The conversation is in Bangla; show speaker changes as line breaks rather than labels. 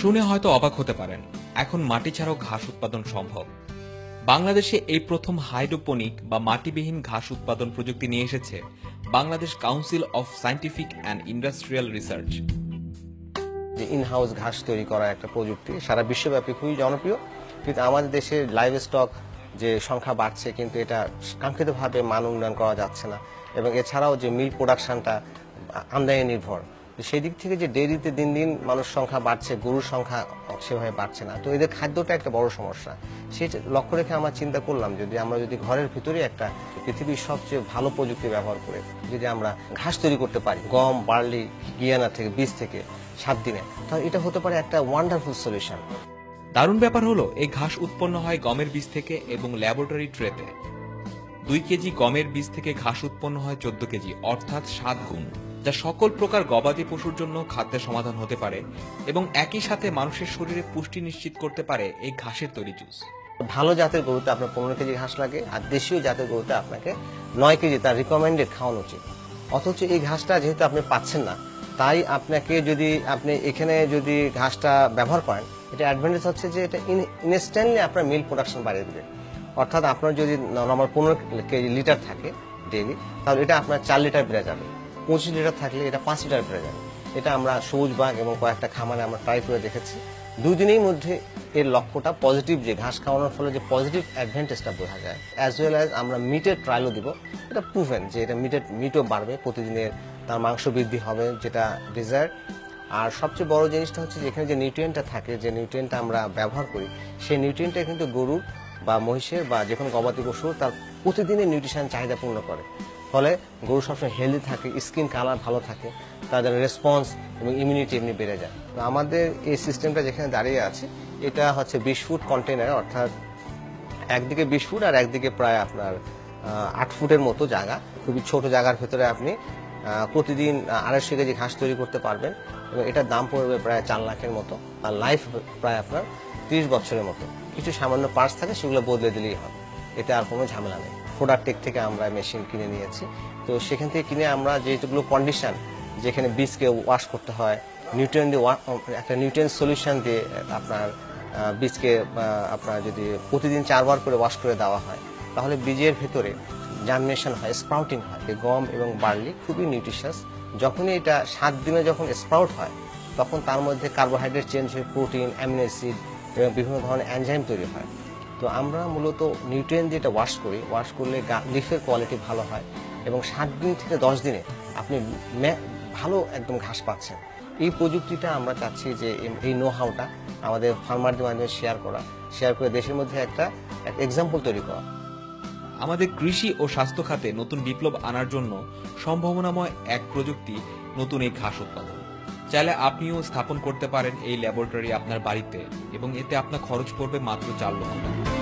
শুনে হয়তো অবাক হতে পারেন, এখন মাটি ছাড়াও ঘাস উৎপাদন সম্ভব। বাংলাদেশে এই প্রথম হাইড্রোপনিক বা মাটিবিহীন ঘাস উৎপাদন প্রযুক্তি নিয়ে এসেছে Bangladesh council of scientific and industrial research.
যে ইনহাউস ঘাস তৈরি করা একটা প্রযুক্তি সারা বিশ্বব্যাপী খুবই জনপ্রিয়, কিন্তু আমাদের দেশের লাইভ স্টক যে সংখ্যা বাড়ছে কিন্তু এটা কাঙ্ক্ষিতভাবে মান উন্নয়ন করা যাচ্ছে না, এবং এছাড়াও যে মিল্ক প্রোডাকশনটা আমদানি নির্ভর, সেই দিক থেকে যে ডেইরিতে দিন দিন মানুষ সংখ্যা বাড়ছে, গরুর সংখ্যা সেভাবে বাড়ছে না, তো এদের খাদ্যটা একটা বড় সমস্যা। সেটা লক্ষ্য রেখে আমরা চিন্তা করলাম আমরা যদি ঘরের ভিতরে একটা পৃথিবীর সবচেয়ে ভালো প্রযুক্তি ব্যবহার করে যদি আমরা ঘাস তৈরি করতে পারি গম, বার্লি, গিয়ানা থেকে বীজ থেকে 7 দিনে, তাহলে এটা হতে পারে একটা ওয়ান্ডারফুল সলিউশন।
দারুণ ব্যাপার হলো এই ঘাস উৎপন্ন হয় গমের বীজ থেকে এবং ল্যাবরেটরি ট্রেতে। 2 কেজি গমের বীজ থেকে ঘাস উৎপন্ন হয় 14 কেজি, অর্থাৎ 7 গুণ, যা সকল প্রকার গবাদি পশুর জন্য খাদ্যের সমাধান হতে পারে এবং একই সাথে মানুষের শরীরে পুষ্টি নিশ্চিত করতে পারে এই ঘাসের তৈরি জুস।
ভালো জাতের গরুতে আপনার 15 কেজি ঘাস লাগে, আর দেশীয় জাতের গরুতে আপনাকে 9 কেজি তার রিকমেন্ডেড খাওয়ানো উচিত। অথচ এই ঘাসটা যেহেতু আপনি পাচ্ছেন না, তাই আপনাকে যদি আপনি এখানে যদি ঘাসটা ব্যবহার করেন, এটা অ্যাডভান্টেজ হচ্ছে যে এটা ইনস্ট্যান্টলি আপনার মিল্ক প্রোডাকশন বাড়িয়ে দেবে। অর্থাৎ আপনার যদি নরমাল 15 কেজি লিটার থাকে ডেইলি, তাহলে এটা আপনার 4 লিটার বেড়ে যাবে। 25 লিটার থাকলে এটা 5 লিটার বেড়ে যাবে। এটা আমরা সবুজবাগ এবং কয়েকটা খামারে আমরা ট্রাই করে দেখেছি। 2 দিনের মধ্যে এর লক্ষ্যটা পজিটিভ, যে ঘাস খাওয়ানোর ফলে যে পজিটিভ অ্যাডভান্টেজটা বোঝা যায়, অ্যাজ ওয়েল অ্যাজ আমরা মিটের ট্রায়ালও দিব। এটা প্রুভেন যে এটা মিটও বাড়বে, প্রতিদিনের তার মাংস বৃদ্ধি হবে, যেটা ডিজায়ার। আর সবচেয়ে বড় জিনিসটা হচ্ছে যে এখানে যে নিউট্রিয়েন্টটা থাকে, যে নিউট্রিয়েন্টটা আমরা ব্যবহার করি, সেই নিউট্রিয়েন্টটা কিন্তু গরুর বা মহিষের বা যে কোনো গবাদি পশুর তার প্রতিদিনের নিউট্রিশন চাহিদা পূর্ণ করে। ফলে গরু সবসময় হেলদি থাকে, স্কিন কালার ভালো থাকে, তাদের রেসপন্স এবং ইমিউনিটি এমনি বেড়ে যায়। তো আমাদের এই সিস্টেমটা যেখানে দাঁড়িয়ে আছে, এটা হচ্ছে 20 ফুট কন্টেনার, অর্থাৎ একদিকে 20 ফুট আর একদিকে প্রায় আপনার 8 ফুটের মতো জায়গা। খুবই ছোট জায়গার ভেতরে আপনি প্রতিদিন 250 কেজি ঘাস তৈরি করতে পারবেন, এবং এটার দাম পড়বে প্রায় 4 লাখের মতো, আর লাইফ প্রায় আপনার 30 বছরের মতো। কিছু সামান্য পার্টস থাকে, সেগুলো বদলে দিলেই হবে, এতে আর কোনো ঝামেলা নেই। প্রোডাক্টেক থেকে আমরা মেশিন কিনে নিয়েছি, তো সেখান থেকে কিনে আমরা যেগুলো কন্ডিশন, যেখানে বীজকে ওয়াশ করতে হয়, নিউট্রিয়েন্ট দিয়ে একটা নিউট্রিয়েন্ট সলিউশন দিয়ে আপনার বীজকে আপনার যদি প্রতিদিন 4 বার করে ওয়াশ করে দেওয়া হয়, তাহলে বীজের ভেতরে জার্মিনেশন হয়, স্প্রাউটিং হয়। গম এবং বার্লি খুবই নিউট্রিশাস। যখনই এটা 7 দিনে যখন স্প্রাউট হয়, তখন তার মধ্যে কার্বোহাইড্রেট চেঞ্জ হয়ে প্রোটিন, অ্যামিনো অ্যাসিড এবং বিভিন্ন ধরনের এনজাইম তৈরি হয়। তো আমরা মূলত নিউট্রিয়েন্ট দিয়ে এটা ওয়াশ করি, ওয়াশ করলে লিফের কোয়ালিটি ভালো হয়, এবং 7 দিন থেকে 10 দিনে আপনি ভালো একদম ঘাস পাচ্ছেন। এই প্রযুক্তিটা আমরা চাচ্ছি যে এই নো হাউটা আমাদের ফার্মারদের মাধ্যমে শেয়ার করে দেশের মধ্যে একটা এক্সাম্পল তৈরি করা।
আমাদের কৃষি ও স্বাস্থ্য খাতে নতুন বিপ্লব আনার জন্য সম্ভাবনাময় এক প্রযুক্তি নতুন এই ঘাস উৎপাদন। চাইলে আপনিও স্থাপন করতে পারেন এই ল্যাবরেটরি আপনার বাড়িতে, এবং এতে আপনার খরচ পড়বে মাত্র 4 লক্ষ টাকা।